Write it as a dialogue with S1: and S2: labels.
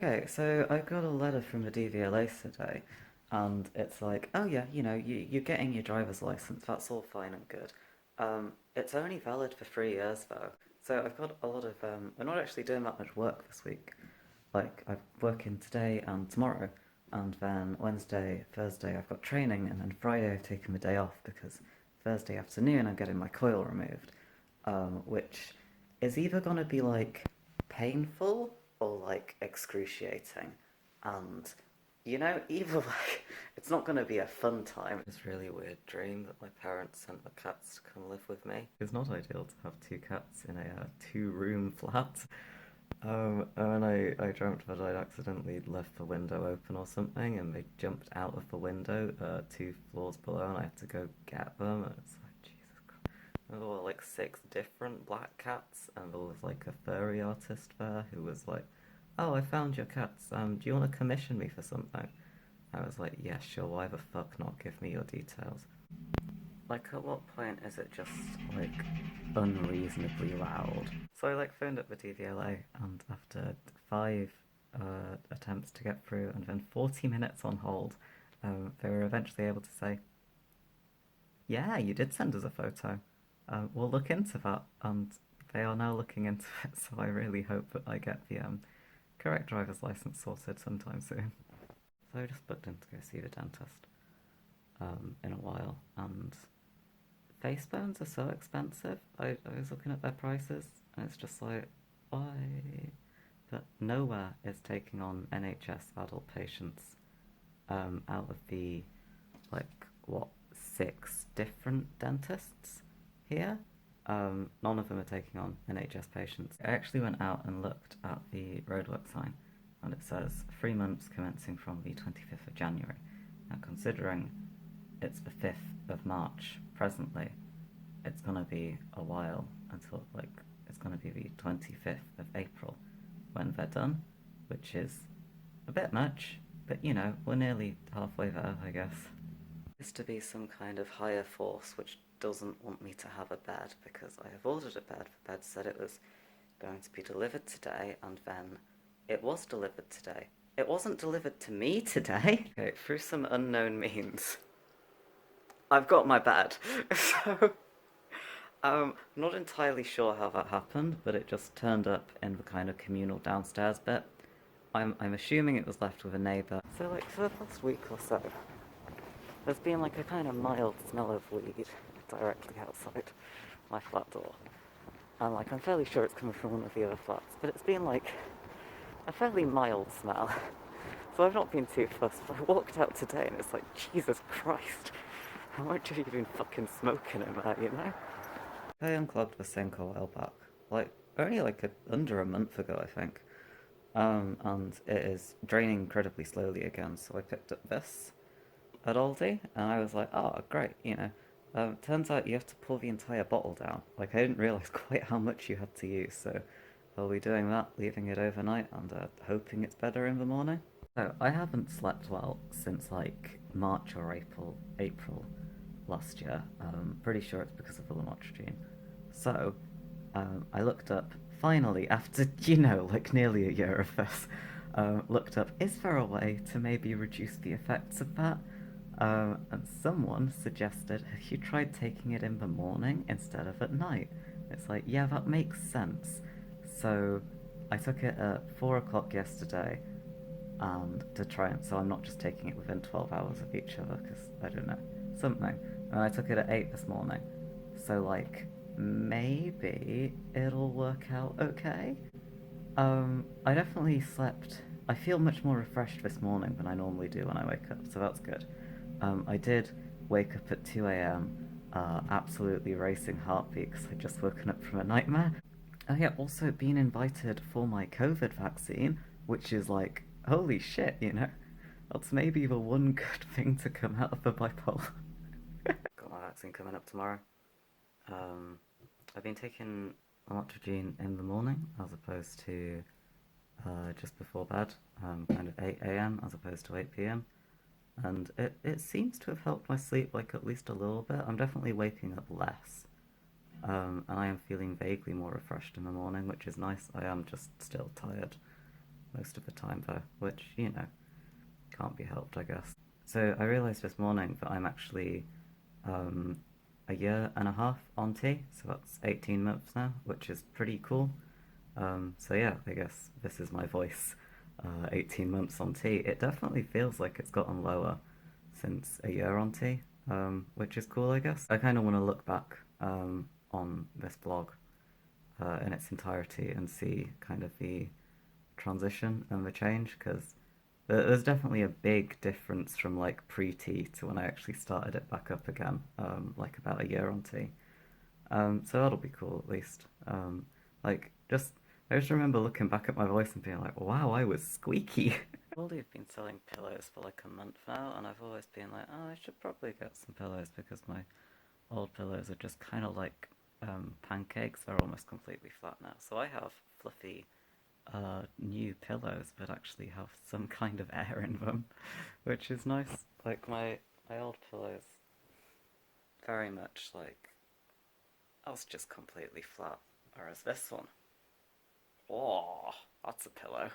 S1: Okay, so I got a letter from the DVLA today, and it's like, oh yeah, you're getting your driver's license, that's all fine and good. It's only valid for 3 years though, so I've got a lot of, I'm not actually doing that much work this week. Like, I'm working today and tomorrow, and then Wednesday, Thursday I've got training, and then Friday I've taken the day off because Thursday afternoon I'm getting my coil removed, which is either gonna be like painful or like excruciating. And either like it's not gonna be a fun time. It's a really weird dream that my parents sent the cats to come live with me. It's not ideal to have two cats in a two-room flat. And I dreamt that I'd accidentally left the window open or something, and they jumped out of the window 2 floors below, and I had to go get them. And it's like, Jesus Christ. There were like 6 different black cats, and there was like a furry artist there who was like, "Oh, I found your cats. Do you want to commission me for something?" I was like, "Yeah, sure. Why the fuck not? Give me your details." Like, at what point is it just, like, unreasonably loud? So I, like, phoned up the DVLA, and after 5 attempts to get through, and then 40 minutes on hold, they were eventually able to say, "Yeah, you did send us a photo. We'll look into that," and they are now looking into it, so I really hope that I get the correct driver's license sorted sometime soon. So I just booked in to go see the dentist in a while, and face bones are so expensive. I was looking at their prices, and it's just like, why? But nowhere is taking on NHS adult patients out of the, like, what, 6 different dentists here. None of them are taking on NHS patients. I actually went out and looked at the roadwork sign, and it says 3 months commencing from the 25th of January. Now, considering it's the 5th of March presently, it's gonna be a while until, like, it's gonna be the 25th of April when they're done, which is a bit much, but we're nearly halfway there, I guess. It's to be some kind of higher force which doesn't want me to have a bed because I have ordered a bed. The bed said it was going to be delivered today, and then it was delivered today. It wasn't delivered to me today. Okay, through some unknown means, I've got my bed. So, not entirely sure how that happened, but it just turned up in the kind of communal downstairs bit. I'm assuming it was left with a neighbour. So, like, for the past week or so, there's been like a kind of mild smell of weed directly outside my flat door. And like, I'm fairly sure it's coming from one of the other flats, but it's been like a fairly mild smell. So I've not been too fussed, but I walked out today and it's like, Jesus Christ, how much have you been fucking smoking in there? I unclogged the sink a while back, like only like under a month ago, I think. And it is draining incredibly slowly again, so I picked up this at Aldi, and I was like, oh, great. Turns out you have to pour the entire bottle down. Like, I didn't realise quite how much you had to use, so I'll be doing that, leaving it overnight, and hoping it's better in the morning. So, I haven't slept well since, like, March or April last year. Pretty sure it's because of the lamotrigine. So, I looked up, finally, after, like nearly a year of this, looked up, is there a way to maybe reduce the effects of that? And someone suggested, have you tried taking it in the morning instead of at night? It's like, yeah, that makes sense. So I took it at 4 o'clock yesterday, and to try and, so I'm not just taking it within 12 hours of each other, because I don't know, something. And I took it at 8 this morning. So, like, maybe it'll work out okay. I definitely slept. I feel much more refreshed this morning than I normally do when I wake up, so that's good. I did wake up at 2 a.m., absolutely racing heartbeat because I'd just woken up from a nightmare. Oh yeah, also being invited for my COVID vaccine, which is like, holy shit. That's maybe the one good thing to come out of the bipolar. Got my vaccine coming up tomorrow. I've been taking lamotrigine in the morning as opposed to just before bed, kind of 8 a.m. as opposed to 8 p.m. And it seems to have helped my sleep, like, at least a little bit. I'm definitely waking up less. And I am feeling vaguely more refreshed in the morning, which is nice. I am just still tired. most of the time though, which, you know, can't be helped, I guess. So I realised this morning that I'm actually um, a year and a half on tea, so that's 18 months now, which is pretty cool. So yeah, I guess this is my voice. 18 months on tea. It definitely feels like it's gotten lower since a year on tea, which is cool, I guess. I kind of want to look back on this blog in its entirety and see kind of the transition and the change, because there's definitely a big difference from like pre-tea to when I actually started it back up again, like about a year on tea. So that'll be cool at least. Like just I just remember looking back at my voice and being like, wow, I was squeaky. I've already been selling pillows for like a month now, and I've always been like, oh, I should probably get some pillows because my old pillows are just kind of like pancakes. They're almost completely flat now. So I have fluffy new pillows that actually have some kind of air in them, which is nice. Like my old pillows, very much like I was just completely flat, whereas this one, oh, that's a pillow.